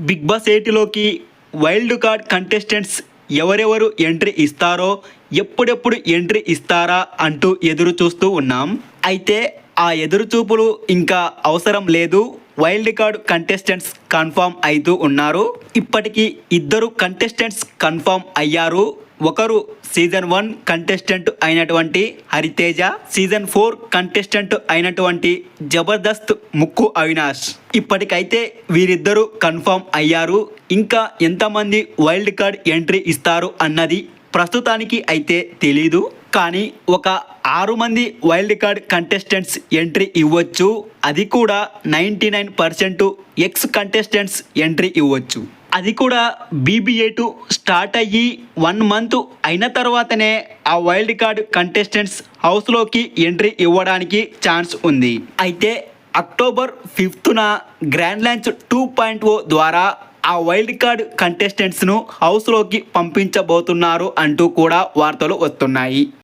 Big boss 8లోకి wild card contestants ఎవరెవరు entry ఇస్తారో, ఎప్పుడెప్పుడు ఎంట్రీ ఇస్తారా అంటూ ఎదురు చూస్తూ ఉన్నాం. అయితే ఆ ఎదురు చూపులు ఇంకా అవసరం లేదు. వైల్డ్ కార్డ్ కంటెస్టెంట్స్ కన్ఫర్మ్ అవుతూ ఉన్నారు. ఇప్పటికీ ఇద్దరు కంటెస్టెంట్స్ కన్ఫర్మ్ అయ్యారు. ఒకరు సీజన్ 1 కంటెస్టెంట్ అయినటువంటి హరితేజ, సీజన్ 4 కంటెస్టెంట్ అయినటువంటి జబర్దస్త్ ముక్కు అవినాష్. ఇప్పటికైతే వీరిద్దరూ కన్ఫర్మ్ అయ్యారు. ఇంకా ఎంతమంది వైల్డ్ కార్డ్ ఎంట్రీ ఇస్తారు అన్నది ప్రస్తుతానికి అయితే తెలీదు. కానీ ఒక 6 మంది వైల్డ్ కార్డ్ కంటెస్టెంట్స్ ఎంట్రీ ఇవ్వచ్చు. అది కూడా 99% ఎక్స్ కంటెస్టెంట్స్ ఎంట్రీ ఇవ్వచ్చు. అది కూడా BB8 స్టార్ట్ అయ్యి 1 మంత్ అయిన తర్వాతనే ఆ వైల్డ్ కార్డ్ కంటెస్టెంట్స్ హౌస్లోకి ఎంట్రీ ఇవ్వడానికి ఛాన్స్ ఉంది. అయితే అక్టోబర్ 5న గ్రాండ్ లాంచ్ 2.0 ద్వారా ఆ వైల్డ్ కార్డ్ కంటెస్టెంట్స్ను హౌస్లోకి పంపించబోతున్నారు అంటూ కూడా వార్తలు వస్తున్నాయి.